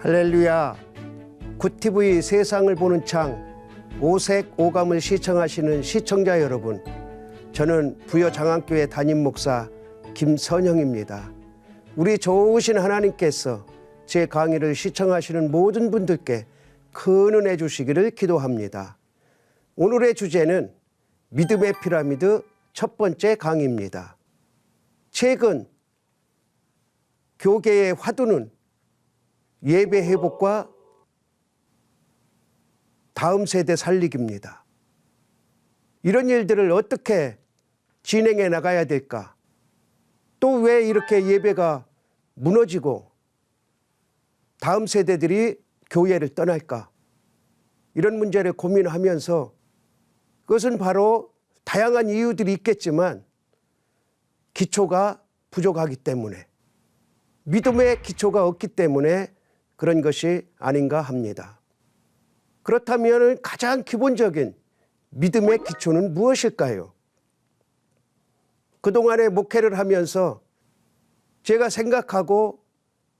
할렐루야. 굿TV 세상을 보는 창 오색 오감을 시청하시는 시청자 여러분, 저는 부여장안교회 담임 목사 김선형입니다. 우리 좋으신 하나님께서 제 강의를 시청하시는 모든 분들께 큰 은혜 주시기를 기도합니다. 오늘의 주제는 믿음의 피라미드 첫 번째 강의입니다. 최근 교계의 화두는 예배 회복과 다음 세대 살리기입니다. 이런 일들을 어떻게 진행해 나가야 될까? 또 왜 이렇게 예배가 무너지고 다음 세대들이 교회를 떠날까? 이런 문제를 고민하면서, 그것은 바로 다양한 이유들이 있겠지만 기초가 부족하기 때문에, 믿음의 기초가 없기 때문에 그런 것이 아닌가 합니다. 그렇다면 가장 기본적인 믿음의 기초는 무엇일까요? 그동안의 목회를 하면서 제가 생각하고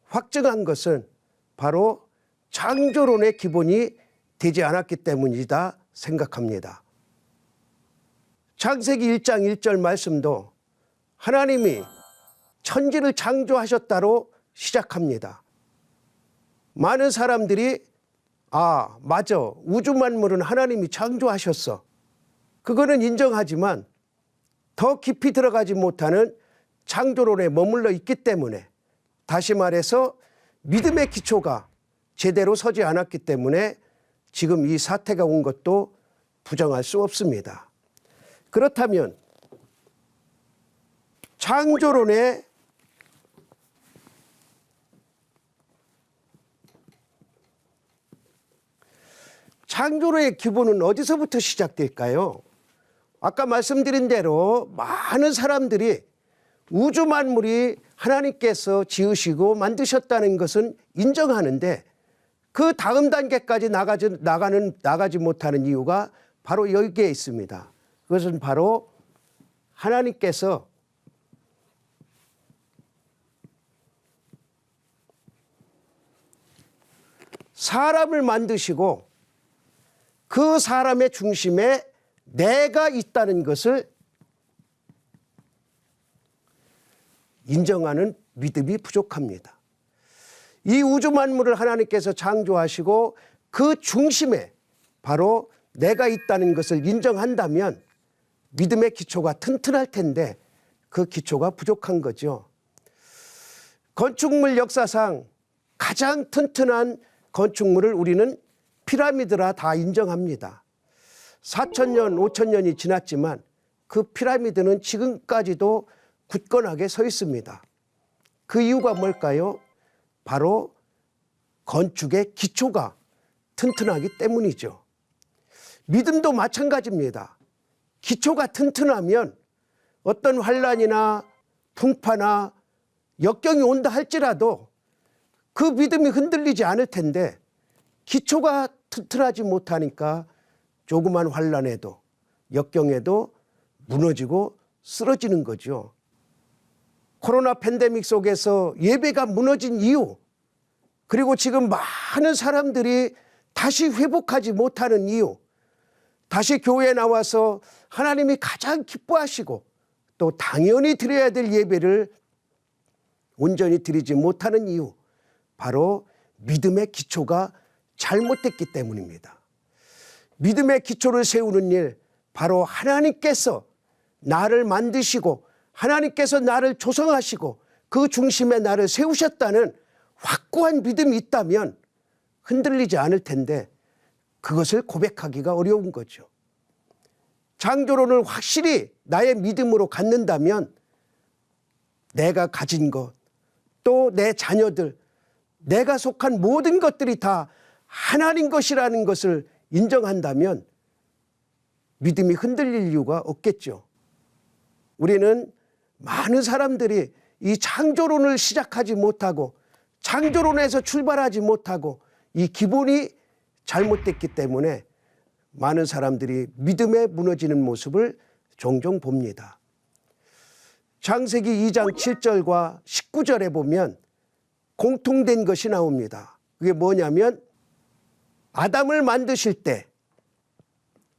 확증한 것은 바로 창조론의 기본이 되지 않았기 때문이다 생각합니다. 창세기 1장 1절 말씀도 하나님이 천지를 창조하셨다로 시작합니다. 많은 사람들이 맞아, 우주 만물은 하나님이 창조하셨어, 그거는 인정하지만 더 깊이 들어가지 못하는 창조론에 머물러 있기 때문에, 다시 말해서 믿음의 기초가 제대로 서지 않았기 때문에 지금 이 사태가 온 것도 부정할 수 없습니다. 그렇다면 창조론의 기본은 어디서부터 시작될까요? 아까 말씀드린 대로 많은 사람들이 우주 만물이 하나님께서 지으시고 만드셨다는 것은 인정하는데, 그 다음 단계까지 나가지 못하는 이유가 바로 여기에 있습니다. 그것은 바로 하나님께서 사람을 만드시고 그 사람의 중심에 내가 있다는 것을 인정하는 믿음이 부족합니다. 이 우주 만물을 하나님께서 창조하시고 그 중심에 바로 내가 있다는 것을 인정한다면 믿음의 기초가 튼튼할 텐데, 그 기초가 부족한 거죠. 건축물 역사상 가장 튼튼한 건축물을 우리는 피라미드라 다 인정합니다. 4,000년, 5,000년이 지났지만 그 피라미드는 지금까지도 굳건하게 서 있습니다. 그 이유가 뭘까요? 바로 건축의 기초가 튼튼하기 때문이죠. 믿음도 마찬가지입니다. 기초가 튼튼하면 어떤 환란이나 풍파나 역경이 온다 할지라도 그 믿음이 흔들리지 않을 텐데, 기초가 튼튼하지 못하니까 조그만 환란에도 역경에도 무너지고 쓰러지는 거죠. 코로나 팬데믹 속에서 예배가 무너진 이유, 그리고 지금 많은 사람들이 다시 회복하지 못하는 이유, 다시 교회에 나와서 하나님이 가장 기뻐하시고 또 당연히 드려야 될 예배를 온전히 드리지 못하는 이유, 바로 믿음의 기초가 잘못됐기 때문입니다. 믿음의 기초를 세우는 일, 바로 하나님께서 나를 만드시고 하나님께서 나를 조성하시고 그 중심에 나를 세우셨다는 확고한 믿음이 있다면 흔들리지 않을 텐데, 그것을 고백하기가 어려운 거죠. 창조론을 확실히 나의 믿음으로 갖는다면 내가 가진 것, 또 내 자녀들, 내가 속한 모든 것들이 다 하나님 것이라는 것을 인정한다면 믿음이 흔들릴 이유가 없겠죠. 우리는 많은 사람들이 이 창조론을 시작하지 못하고 창조론에서 출발하지 못하고 이 기본이 잘못됐기 때문에 많은 사람들이 믿음에 무너지는 모습을 종종 봅니다. 창세기 2장 7절과 19절에 보면 공통된 것이 나옵니다. 그게 뭐냐면 아담을 만드실 때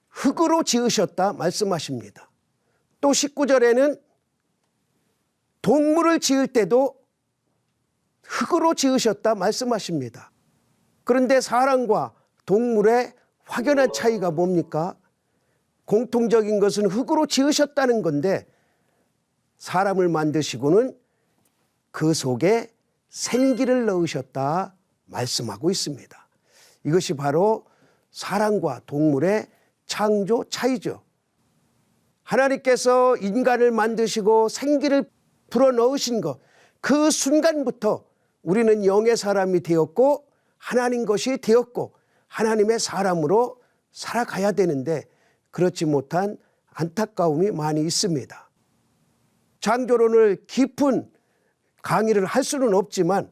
흙으로 지으셨다 말씀하십니다. 또 19절에는 동물을 지을 때도 흙으로 지으셨다 말씀하십니다. 그런데 사람과 동물의 확연한 차이가 뭡니까? 공통적인 것은 흙으로 지으셨다는 건데 사람을 만드시고는 그 속에 생기를 넣으셨다 말씀하고 있습니다. 이것이 바로 사람과 동물의 창조 차이죠. 하나님께서 인간을 만드시고 생기를 불어넣으신 것, 그 순간부터 우리는 영의 사람이 되었고 하나님 것이 되었고 하나님의 사람으로 살아가야 되는데 그렇지 못한 안타까움이 많이 있습니다. 창조론을 깊은 강의를 할 수는 없지만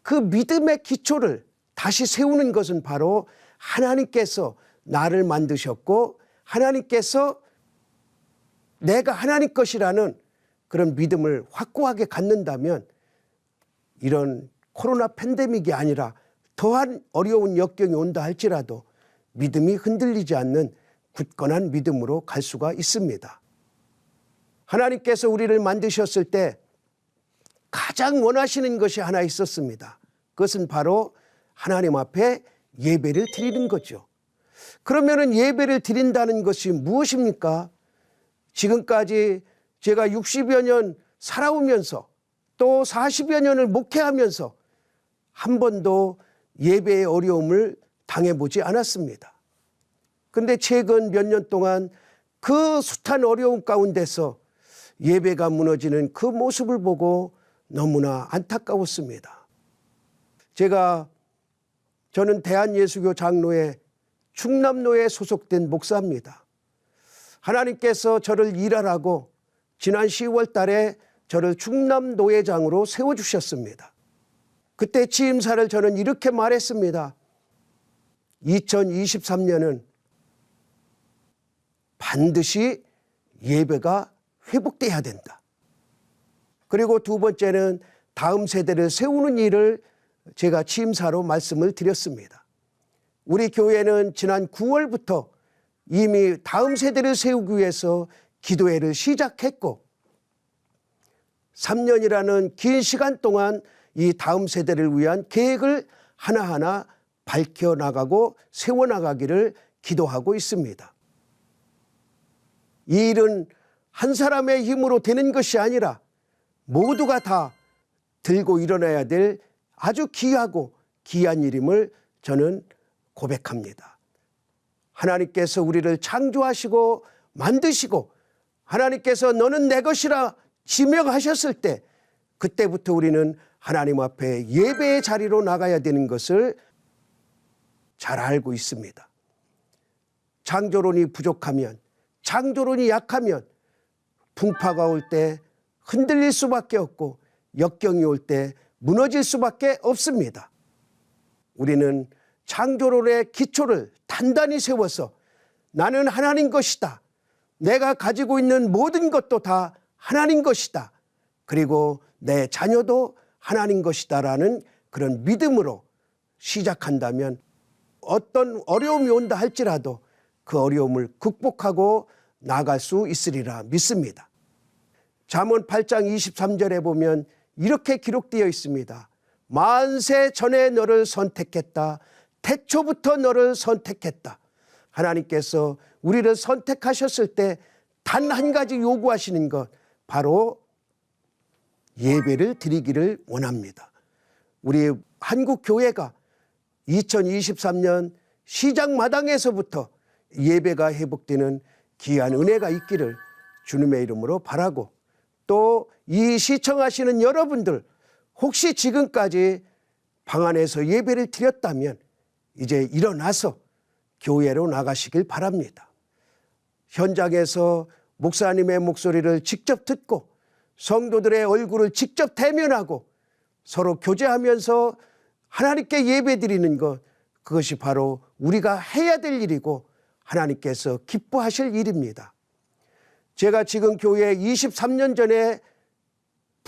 그 믿음의 기초를 다시 세우는 것은 바로 하나님께서 나를 만드셨고 하나님께서 내가 하나님 것이라는 그런 믿음을 확고하게 갖는다면 이런 코로나 팬데믹이 아니라 더한 어려운 역경이 온다 할지라도 믿음이 흔들리지 않는 굳건한 믿음으로 갈 수가 있습니다. 하나님께서 우리를 만드셨을 때 가장 원하시는 것이 하나 있었습니다. 그것은 바로 하나님 앞에 예배를 드리는 거죠. 그러면은 예배를 드린다는 것이 무엇입니까? 지금까지 제가 60여 년 살아오면서 또 40여 년을 목회하면서 한 번도 예배의 어려움을 당해보지 않았습니다. 그런데 최근 몇 년 동안 그 숱한 어려움 가운데서 예배가 무너지는 그 모습을 보고 너무나 안타까웠습니다. 저는 대한예수교 장로회 충남로에 소속된 목사입니다. 하나님께서 저를 일하라고 지난 10월 달에 저를 충남노회장으로 세워주셨습니다. 그때 취임사를 저는 이렇게 말했습니다. 2023년은 반드시 예배가 회복돼야 된다. 그리고 두 번째는 다음 세대를 세우는 일을 제가 취임사로 말씀을 드렸습니다. 우리 교회는 지난 9월부터 이미 다음 세대를 세우기 위해서 기도회를 시작했고 3년이라는 긴 시간 동안 이 다음 세대를 위한 계획을 하나하나 밝혀나가고 세워나가기를 기도하고 있습니다. 이 일은 한 사람의 힘으로 되는 것이 아니라 모두가 다 들고 일어나야 될 아주 귀하고 귀한 일임을 저는 고백합니다. 하나님께서 우리를 창조하시고 만드시고 하나님께서 너는 내 것이라 지명하셨을 때 그때부터 우리는 하나님 앞에 예배의 자리로 나가야 되는 것을 잘 알고 있습니다. 창조론이 부족하면 창조론이 약하면 풍파가 올 때 흔들릴 수밖에 없고 역경이 올 때 무너질 수밖에 없습니다. 우리는 창조론의 기초를 단단히 세워서 나는 하나님 것이다. 내가 가지고 있는 모든 것도 다 하나님 것이다. 그리고 내 자녀도 하나님 것이다라는 그런 믿음으로 시작한다면 어떤 어려움이 온다 할지라도 그 어려움을 극복하고 나아갈 수 있으리라 믿습니다. 잠언 8장 23절에 보면 이렇게 기록되어 있습니다. 만세 전에 너를 선택했다. 태초부터 너를 선택했다. 하나님께서 우리를 선택하셨을 때 단 한 가지 요구하시는 것 바로 예배를 드리기를 원합니다. 우리 한국 교회가 2023년 시작마당에서부터 예배가 회복되는 귀한 은혜가 있기를 주님의 이름으로 바라고 또 이 시청하시는 여러분들 혹시 지금까지 방 안에서 예배를 드렸다면 이제 일어나서 교회로 나가시길 바랍니다. 현장에서 목사님의 목소리를 직접 듣고 성도들의 얼굴을 직접 대면하고 서로 교제하면서 하나님께 예배드리는 것 그것이 바로 우리가 해야 될 일이고 하나님께서 기뻐하실 일입니다. 제가 지금 교회에 23년 전에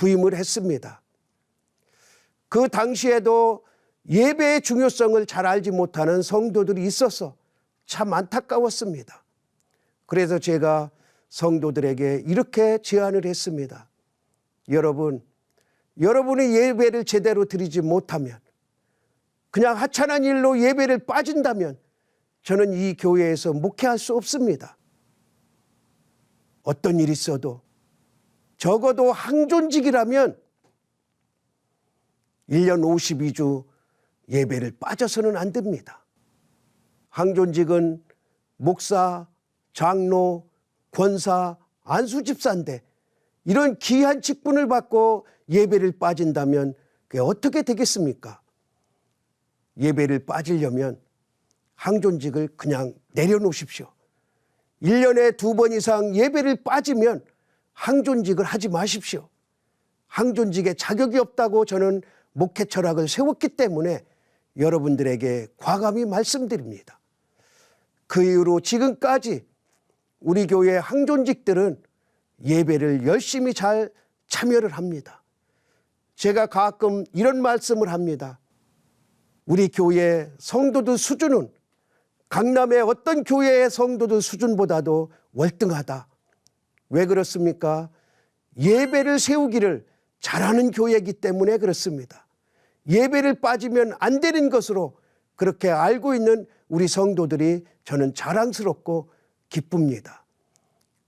부임을 했습니다. 그 당시에도 예배의 중요성을 잘 알지 못하는 성도들이 있어서 참 안타까웠습니다. 그래서 제가 성도들에게 이렇게 제안을 했습니다. 여러분이 예배를 제대로 드리지 못하면, 그냥 하찮은 일로 예배를 빠진다면 저는 이 교회에서 목회할 수 없습니다. 어떤 일이 있어도 적어도 항존직이라면 1년 52주 예배를 빠져서는 안 됩니다. 항존직은 목사, 장로, 권사, 안수집사인데 이런 귀한 직분을 받고 예배를 빠진다면 그게 어떻게 되겠습니까? 예배를 빠지려면 항존직을 그냥 내려놓으십시오. 1년에 2번 이상 예배를 빠지면 항존직을 하지 마십시오. 항존직에 자격이 없다고 저는 목회 철학을 세웠기 때문에 여러분들에게 과감히 말씀드립니다. 그 이후로 지금까지 우리 교회 항존직들은 예배를 열심히 잘 참여를 합니다. 제가 가끔 이런 말씀을 합니다. 우리 교회 성도들 수준은 강남의 어떤 교회의 성도들 수준보다도 월등하다. 왜 그렇습니까? 예배를 세우기를 잘하는 교회이기 때문에 그렇습니다. 예배를 빠지면 안 되는 것으로 그렇게 알고 있는 우리 성도들이 저는 자랑스럽고 기쁩니다.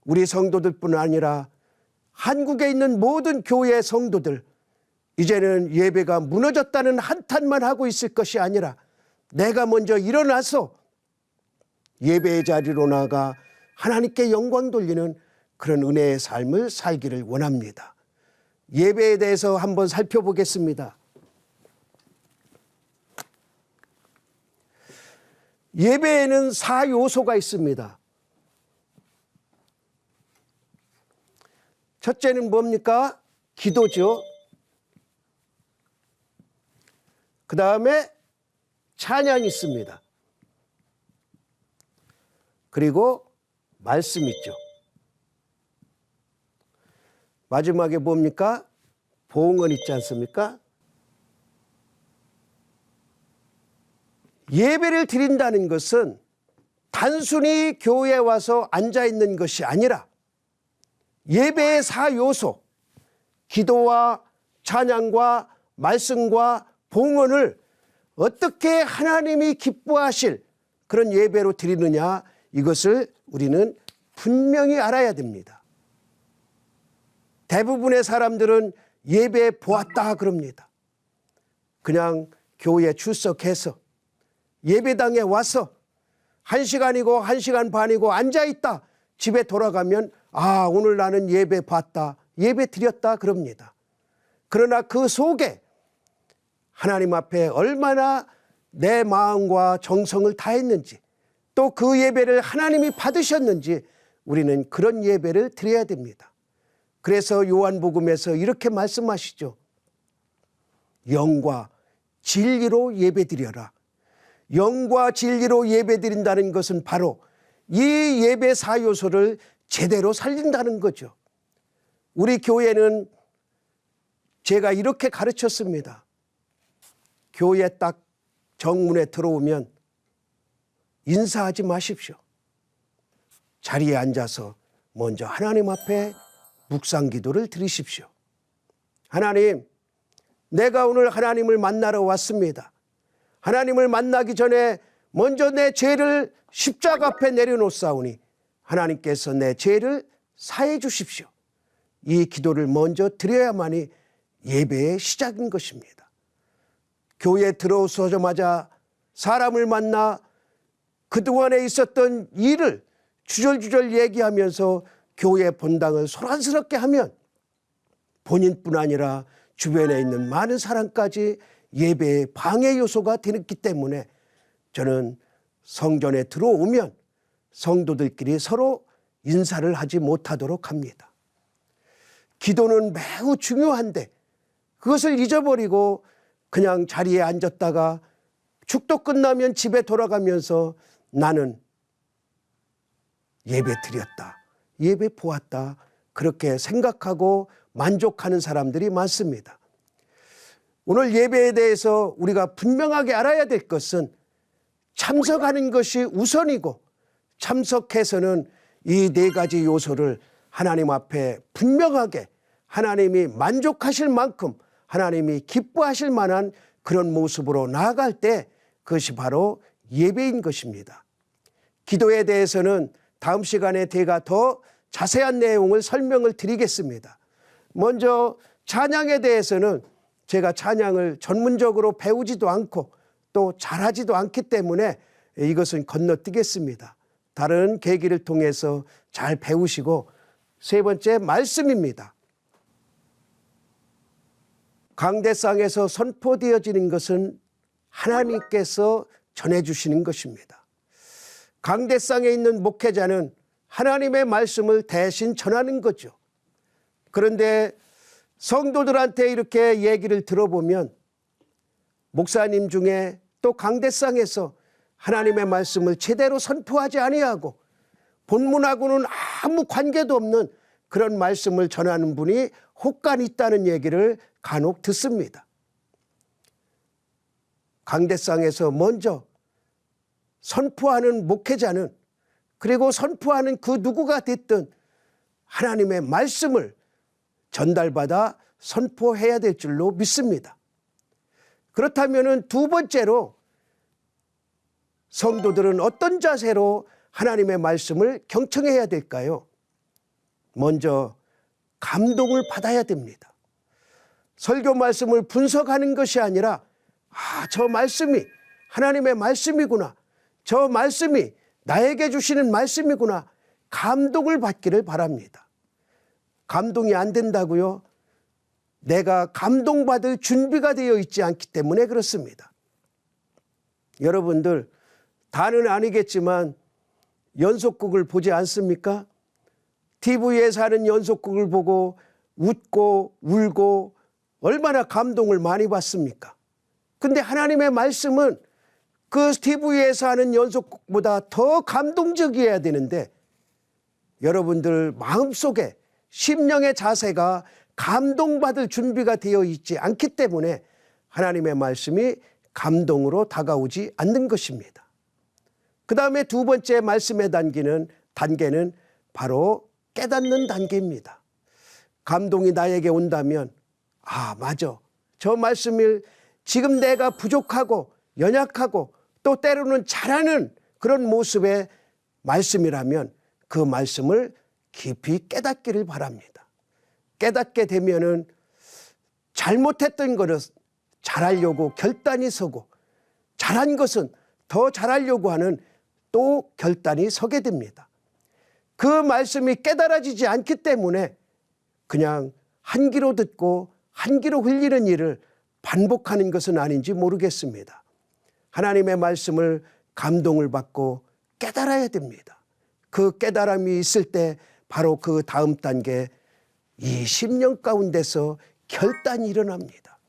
우리 성도들뿐 아니라 한국에 있는 모든 교회 성도들, 이제는 예배가 무너졌다는 한탄만 하고 있을 것이 아니라 내가 먼저 일어나서 예배의 자리로 나가 하나님께 영광 돌리는 그런 은혜의 삶을 살기를 원합니다. 예배에 대해서 한번 살펴보겠습니다. 예배에는 4요소가 있습니다. 첫째는 뭡니까? 기도죠. 그 다음에 찬양이 있습니다. 그리고 말씀 있죠. 마지막에 뭡니까? 봉헌 있지 않습니까? 예배를 드린다는 것은 단순히 교회에 와서 앉아있는 것이 아니라 예배의 4요소, 기도와 찬양과 말씀과 봉헌을 어떻게 하나님이 기뻐하실 그런 예배로 드리느냐, 이것을 우리는 분명히 알아야 됩니다. 대부분의 사람들은 예배 보았다 그럽니다. 그냥 교회에 출석해서 예배당에 와서 1시간이고 1시간 반이고 앉아있다 집에 돌아가면 아, 오늘 나는 예배 봤다, 예배 드렸다 그럽니다. 그러나 그 속에 하나님 앞에 얼마나 내 마음과 정성을 다했는지, 또 그 예배를 하나님이 받으셨는지 우리는 그런 예배를 드려야 됩니다. 그래서 요한복음에서 이렇게 말씀하시죠. 영과 진리로 예배드려라. 영과 진리로 예배드린다는 것은 바로 이 예배 4요소를 제대로 살린다는 거죠. 우리 교회는 제가 이렇게 가르쳤습니다. 교회 딱 정문에 들어오면 인사하지 마십시오. 자리에 앉아서 먼저 하나님 앞에 묵상 기도를 드리십시오. 하나님, 내가 오늘 하나님을 만나러 왔습니다. 하나님을 만나기 전에 먼저 내 죄를 십자가 앞에 내려놓사오니 하나님께서 내 죄를 사해 주십시오. 이 기도를 먼저 드려야만이 예배의 시작인 것입니다. 교회에 들어서자마자 사람을 만나 그동안에 있었던 일을 주절주절 얘기하면서 교회 본당을 소란스럽게 하면 본인뿐 아니라 주변에 있는 많은 사람까지 예배의 방해 요소가 되기 때문에 저는 성전에 들어오면 성도들끼리 서로 인사를 하지 못하도록 합니다. 기도는 매우 중요한데 그것을 잊어버리고 그냥 자리에 앉았다가 축도 끝나면 집에 돌아가면서 나는 예배 드렸다, 예배 보았다, 그렇게 생각하고 만족하는 사람들이 많습니다. 오늘 예배에 대해서 우리가 분명하게 알아야 될 것은 참석하는 것이 우선이고, 참석해서는 이 네 가지 요소를 하나님 앞에 분명하게 하나님이 만족하실 만큼 하나님이 기뻐하실 만한 그런 모습으로 나아갈 때 그것이 바로 예배인 것입니다. 기도에 대해서는 다음 시간에 제가 더 자세한 내용을 설명을 드리겠습니다. 먼저 찬양에 대해서는 제가 찬양을 전문적으로 배우지도 않고 또 잘하지도 않기 때문에 이것은 건너뛰겠습니다. 다른 계기를 통해서 잘 배우시고, 세 번째 말씀입니다. 강대상에서 선포되어지는 것은 하나님께서 전해주시는 것입니다. 강대상에 있는 목회자는 하나님의 말씀을 대신 전하는 거죠. 그런데 성도들한테 이렇게 얘기를 들어보면 목사님 중에 또 강대상에서 하나님의 말씀을 제대로 선포하지 아니하고 본문하고는 아무 관계도 없는 그런 말씀을 전하는 분이 혹간 있다는 얘기를 간혹 듣습니다. 강대상에서 먼저 선포하는 목회자는, 그리고 선포하는 그 누구가 됐든 하나님의 말씀을 전달받아 선포해야 될 줄로 믿습니다. 그렇다면 두 번째로 성도들은 어떤 자세로 하나님의 말씀을 경청해야 될까요? 먼저 감동을 받아야 됩니다. 설교 말씀을 분석하는 것이 아니라 저 말씀이 하나님의 말씀이구나, 저 말씀이 나에게 주시는 말씀이구나, 감동을 받기를 바랍니다. 감동이 안 된다고요? 내가 감동받을 준비가 되어 있지 않기 때문에 그렇습니다. 여러분들 다는 아니겠지만 연속극을 보지 않습니까? TV에서 하는 연속극을 보고 웃고 울고 얼마나 감동을 많이 받습니까? 근데 하나님의 말씀은 그 TV에서 하는 연속극보다 더 감동적이어야 되는데, 여러분들 마음속에 심령의 자세가 감동받을 준비가 되어 있지 않기 때문에 하나님의 말씀이 감동으로 다가오지 않는 것입니다. 그 다음에 두 번째 말씀의 단계는 바로 깨닫는 단계입니다. 감동이 나에게 온다면 맞아, 저 말씀을 지금 내가 부족하고 연약하고 또 때로는 잘하는 그런 모습의 말씀이라면 그 말씀을 깊이 깨닫기를 바랍니다. 깨닫게 되면은 잘못했던 것은 잘하려고 결단이 서고, 잘한 것은 더 잘하려고 하는 또 결단이 서게 됩니다. 그 말씀이 깨달아지지 않기 때문에 그냥 한 귀로 듣고 한 귀로 흘리는 일을 반복하는 것은 아닌지 모르겠습니다. 하나님의 말씀을 감동을 받고 깨달아야 됩니다. 그 깨달음이 있을 때 바로 그 다음 단계, 이 심령 가운데서 결단이 일어납니다.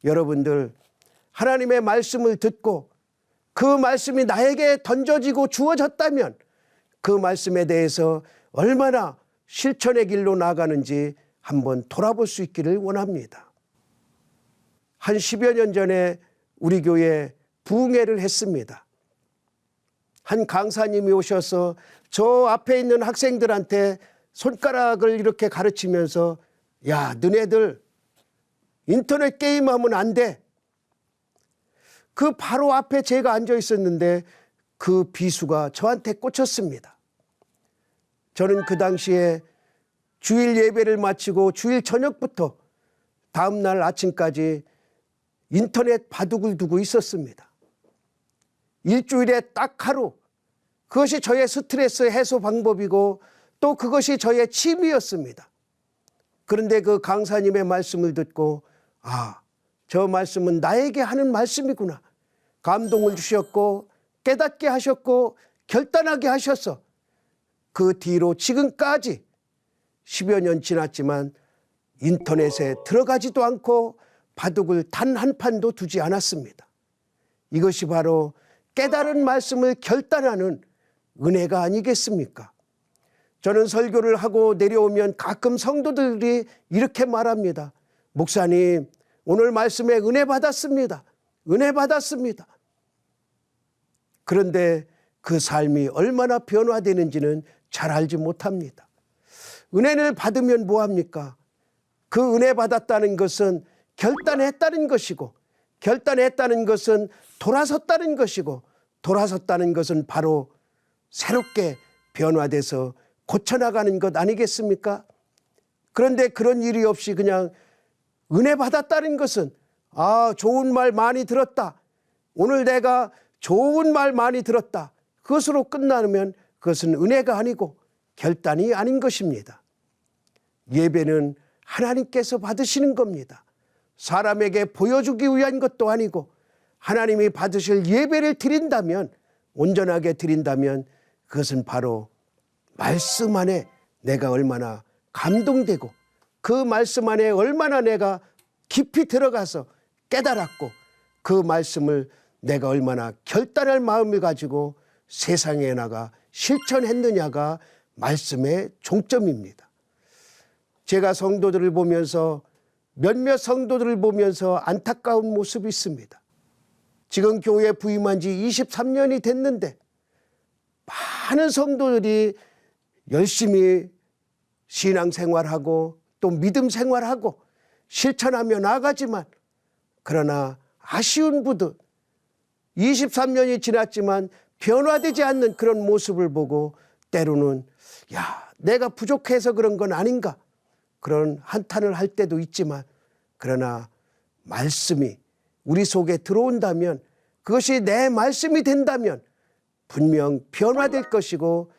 여러분들 하나님의 말씀을 듣고 그 말씀이 나에게 던져지고 주어졌다면 그 말씀에 대해서 얼마나 실천의 길로 나아가는지 한번 돌아볼 수 있기를 원합니다. 한 10여 년 전에 우리 교회에 부흥회를 했습니다. 한 강사님이 오셔서 저 앞에 있는 학생들한테 손가락을 이렇게 가르치면서, 야, 너네들 인터넷 게임하면 안 돼. 그 바로 앞에 제가 앉아 있었는데 그 비수가 저한테 꽂혔습니다. 저는 그 당시에 주일 예배를 마치고 주일 저녁부터 다음날 아침까지 인터넷 바둑을 두고 있었습니다. 일주일에 딱 하루, 그것이 저의 스트레스 해소 방법이고 또 그것이 저의 취미였습니다. 그런데 그 강사님의 말씀을 듣고 저 말씀은 나에게 하는 말씀이구나. 감동을 주셨고 깨닫게 하셨고 결단하게 하셔서 그 뒤로 지금까지 10여 년 지났지만 인터넷에 들어가지도 않고 바둑을 단 한 판도 두지 않았습니다. 이것이 바로 깨달은 말씀을 결단하는 은혜가 아니겠습니까? 저는 설교를 하고 내려오면 가끔 성도들이 이렇게 말합니다. 목사님, 오늘 말씀에 은혜 받았습니다. 은혜 받았습니다. 그런데 그 삶이 얼마나 변화되는지는 잘 알지 못합니다. 은혜를 받으면 뭐합니까? 그 은혜 받았다는 것은 결단했다는 것이고, 결단했다는 것은 돌아섰다는 것이고, 돌아섰다는 것은 바로 새롭게 변화돼서 고쳐나가는 것 아니겠습니까? 그런데 그런 일이 없이 그냥 은혜 받았다는 것은 좋은 말 많이 들었다. 오늘 내가 좋은 말 많이 들었다. 그것으로 끝나면 그것은 은혜가 아니고 결단이 아닌 것입니다. 예배는 하나님께서 받으시는 겁니다. 사람에게 보여주기 위한 것도 아니고 하나님이 받으실 예배를 드린다면, 온전하게 드린다면 그것은 바로 말씀 안에 내가 얼마나 감동되고 그 말씀 안에 얼마나 내가 깊이 들어가서 깨달았고 그 말씀을 내가 얼마나 결단할 마음을 가지고 세상에 나가 실천했느냐가 말씀의 종점입니다. 제가 성도들을 보면서 몇몇 성도들을 보면서 안타까운 모습이 있습니다. 지금 교회에 부임한 지 23년이 됐는데 많은 성도들이 열심히 신앙생활하고 또 믿음 생활하고 실천하며 나가지만, 그러나 아쉬운 부분 23년이 지났지만 변화되지 않는 그런 모습을 보고 때로는 내가 부족해서 그런 건 아닌가, 그런 한탄을 할 때도 있지만, 그러나 말씀이 우리 속에 들어온다면, 그것이 내 말씀이 된다면 분명 변화될 것이고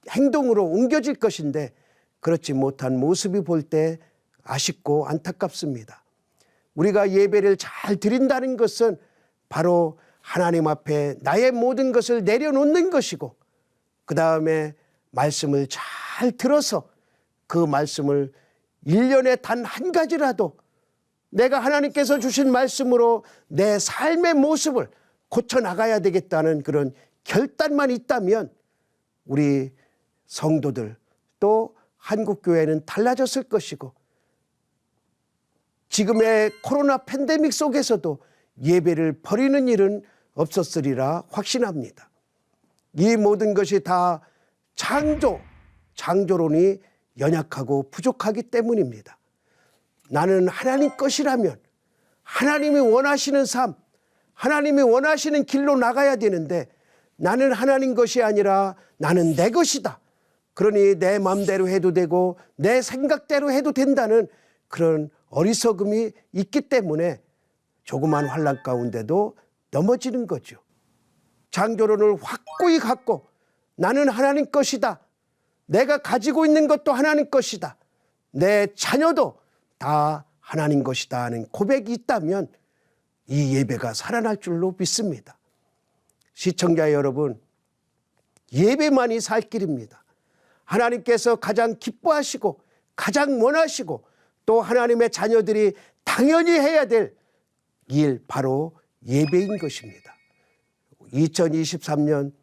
행동으로 옮겨질 것인데, 그렇지 못한 모습이 볼 때 아쉽고 안타깝습니다. 우리가 예배를 잘 드린다는 것은 바로 하나님 앞에 나의 모든 것을 내려놓는 것이고, 그 다음에 말씀을 잘 들어서 그 말씀을 1년에 단 한 가지라도 내가 하나님께서 주신 말씀으로 내 삶의 모습을 고쳐나가야 되겠다는 그런 결단만 있다면 우리 성도들 또 한국교회는 달라졌을 것이고, 지금의 코로나 팬데믹 속에서도 예배를 버리는 일은 없었으리라 확신합니다. 이 모든 것이 다 창조론이 연약하고 부족하기 때문입니다. 나는 하나님 것이라면 하나님이 원하시는 삶, 하나님이 원하시는 길로 나가야 되는데, 나는 하나님 것이 아니라 나는 내 것이다. 그러니 내 마음대로 해도 되고 내 생각대로 해도 된다는 그런 어리석음이 있기 때문에 조그만 환난 가운데도 넘어지는 거죠. 창조론을 확고히 갖고 나는 하나님 것이다. 내가 가지고 있는 것도 하나님 것이다. 내 자녀도 다 하나님 것이다 하는 고백이 있다면 이 예배가 살아날 줄로 믿습니다. 시청자 여러분, 예배만이 살 길입니다. 하나님께서 가장 기뻐하시고 가장 원하시고 또 하나님의 자녀들이 당연히 해야 될 일, 바로 예배인 것입니다. 2023년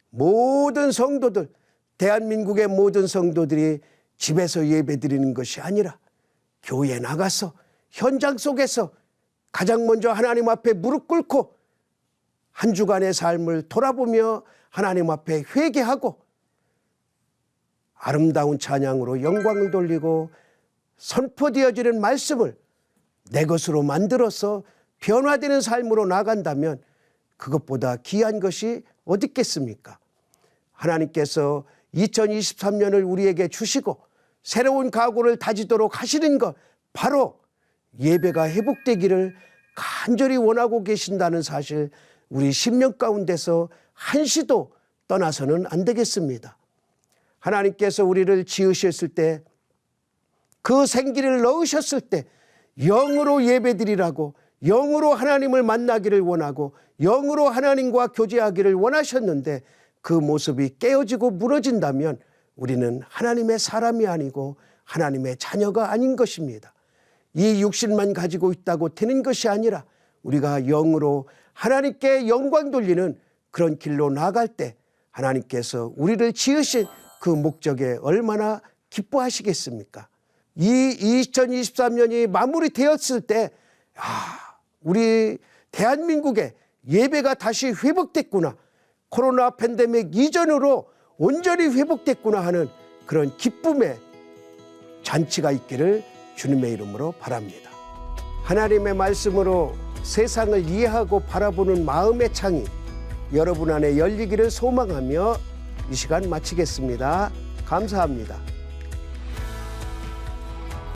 모든 성도들, 대한민국의 모든 성도들이 집에서 예배 드리는 것이 아니라 교회에 나가서 현장 속에서 가장 먼저 하나님 앞에 무릎 꿇고 한 주간의 삶을 돌아보며 하나님 앞에 회개하고 아름다운 찬양으로 영광을 돌리고 선포되어지는 말씀을 내 것으로 만들어서 변화되는 삶으로 나간다면 그것보다 귀한 것이 어디 있겠습니까? 하나님께서 2023년을 우리에게 주시고 새로운 각오를 다지도록 하시는 것, 바로 예배가 회복되기를 간절히 원하고 계신다는 사실, 우리 심령 가운데서 한시도 떠나서는 안 되겠습니다. 하나님께서 우리를 지으셨을 때, 그 생기를 넣으셨을 때 영으로 예배드리라고, 영으로 하나님을 만나기를 원하고 영으로 하나님과 교제하기를 원하셨는데, 그 모습이 깨어지고 무너진다면 우리는 하나님의 사람이 아니고 하나님의 자녀가 아닌 것입니다. 이 육신만 가지고 있다고 되는 것이 아니라 우리가 영으로 하나님께 영광 돌리는 그런 길로 나아갈 때 하나님께서 우리를 지으신 그 목적에 얼마나 기뻐하시겠습니까? 이 2023년이 마무리되었을 때 우리 대한민국의 예배가 다시 회복됐구나. 코로나 팬데믹 이전으로 온전히 회복됐구나 하는 그런 기쁨의 잔치가 있기를 주님의 이름으로 바랍니다. 하나님의 말씀으로 세상을 이해하고 바라보는 마음의 창이 여러분 안에 열리기를 소망하며 이 시간 마치겠습니다. 감사합니다.